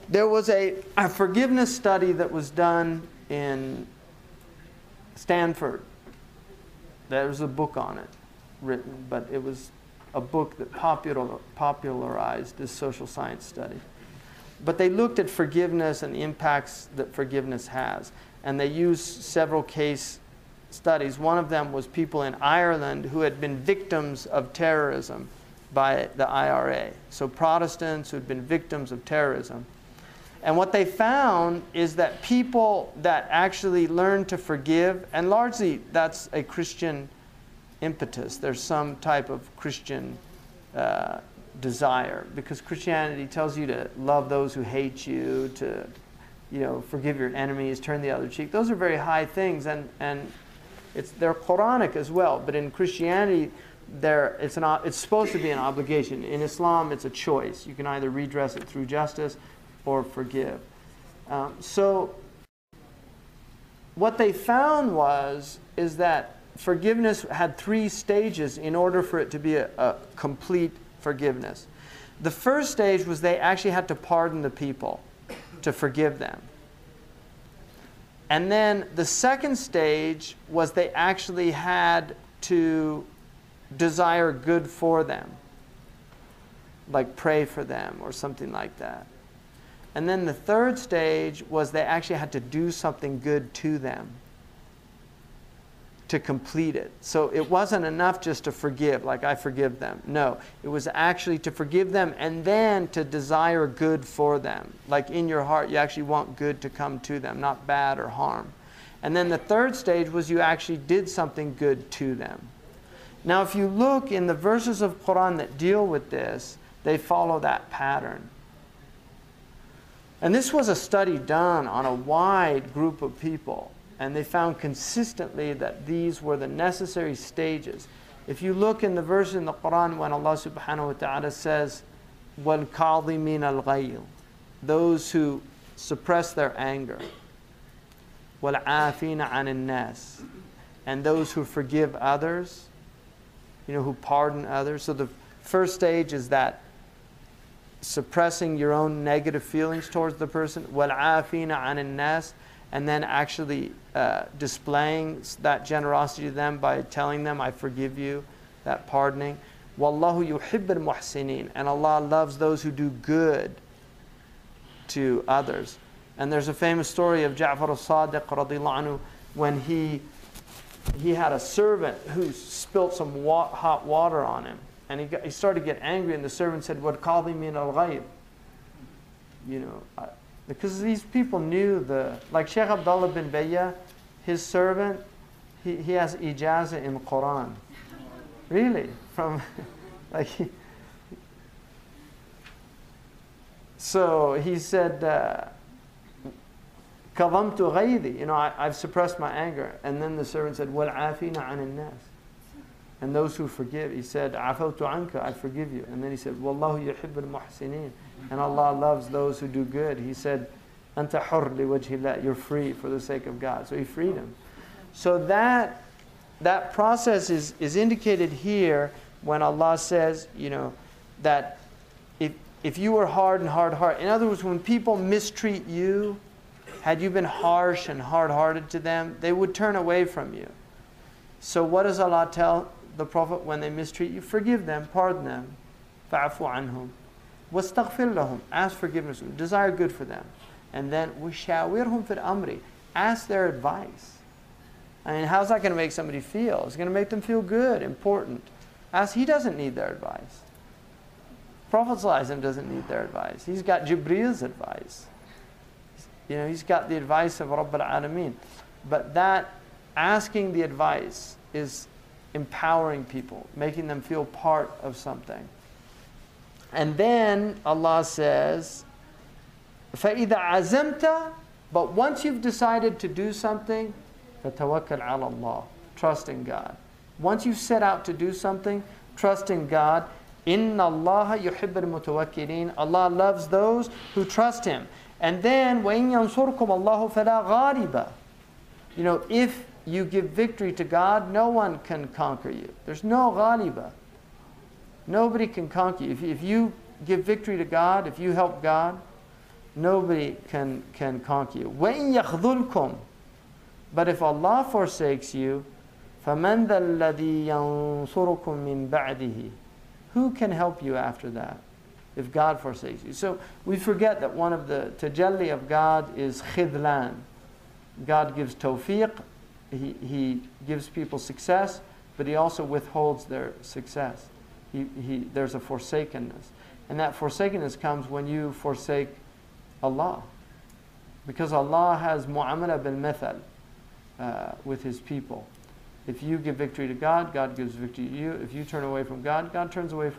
There was a forgiveness study that was done in Stanford. There was a book on it written, but it was a book that popularized this social science study. But they looked at forgiveness and the impacts that forgiveness has. And they used several case studies. One of them was people in Ireland who had been victims of terrorism by the IRA. So Protestants who had been victims of terrorism. And what they found is that people that actually learn to forgive, and largely that's a Christian impetus. There's some type of Christian desire, because Christianity tells you to love those who hate you, to forgive your enemies, turn the other cheek. Those are very high things, and they're Quranic as well. But in Christianity, it's supposed to be an obligation. In Islam, it's a choice. You can either redress it through justice or forgive. So what they found is that forgiveness had 3 stages in order for it to be a complete forgiveness. The first stage was they actually had to pardon the people to forgive them. And then the second stage was they actually had to desire good for them, like pray for them or something like that. And then the third stage was they actually had to do something good to them to complete it. So it wasn't enough just to forgive, like I forgive them. No, it was actually to forgive them and then to desire good for them. Like in your heart, you actually want good to come to them, not bad or harm. And then the third stage was you actually did something good to them. Now, if you look in the verses of Quran that deal with this, they follow that pattern. And this was a study done on a wide group of people. And they found consistently that these were the necessary stages. If you look in the verse in the Quran when Allah subhanahu wa ta'ala says, وَالْكَاظِمِينَ الْغَيْظِ, those who suppress their anger, وَالْعَافِينَ عَنِ النَّاسِ, and those who forgive others, who pardon others. So the first stage is that suppressing your own negative feelings towards the person, وَالْعَافِينَ عَنِ النَّاسِ, and then actually displaying that generosity to them by telling them, I forgive you, that pardoning. وَاللَّهُ يُحِبُّ الْمُحْسِنِينَ, and Allah loves those who do good to others. And there's a famous story of Ja'far al-Sadiq radiallahu anhu when he had a servant who spilt some hot water on him. And he started to get angry, and the servant said, وَالْقَاضِمِينَ الْغَيْظِ. Because these people knew like Sheikh Abdullah bin Bayya, his servant, he has ijazah in Quran. Really? So he said, كَظَمْتُ غَيْظِي, I've suppressed my anger. And then the servant said, وَالْعَافِينَ عَنِ النَّاسِ, and those who forgive. He said, عَفَوْتُ عَنْكَ, I forgive you. And then he said, وَاللَّهُ يُحِبُّ الْمُحْسِنِينَ, and Allah loves those who do good. He said, أَنْتَ حُرْ لِوَجْهِ اللَّهِ, you're free for the sake of God. So he freed him. So that process is indicated here when Allah says, that if you were hard and hard-hearted, in other words, when people mistreat you, had you been harsh and hard-hearted to them, they would turn away from you. So what does Allah tell the Prophet when they mistreat you? Forgive them, pardon them. فَعْفُ عَنْهُمْ وَاسْتَغْفِرْ لَهُمْ, ask forgiveness, desire good for them. And then وَشَاوِرْهُمْ فِي الْأَمْرِ, ask their advice. I mean, how's that going to make somebody feel? It's going to make them feel good, important. He doesn't need their advice. Prophet ﷺ doesn't need their advice. He's got Jibreel's advice. He's got the advice of Rabb al-Alameen. But that asking the advice is empowering people, making them feel part of something. And then Allah says, فَإِذَا عَزَمْتَ, but once you've decided to do something, فَتَوَكَّلْ عَلَى اللَّهِ, trust in God. Once you set out to do something, trust in God. إِنَّ اللَّهَ يُحِبُّ الْمُتَوَكِّلِينَ, Allah loves those who trust Him. And then وَإِن يَنْصُرْكُمْ اللَّهُ فَلَا غَالِبَ, if you give victory to God, no one can conquer you. There's no ghaliba. Nobody can conquer you. If you give victory to God, if you help God, Nobody can conquer you. وَإِن يَخْذُلْكُمْ But if Allah forsakes you, فَمَنْ ذَا الَّذِي يَنْصُرُكُمْ مِنْ بَعْدِهِ Who can help you after that? If God forsakes you. So we forget that one of the tajalli of God is khidlan. God gives tawfiq, He gives people success, but He also withholds their success. There's a forsakenness. And that forsakenness comes when you forsake Allah. Because Allah has mu'amala bil mithal with His people. If you give victory to God, God gives victory to you. If you turn away from God, God turns away from you.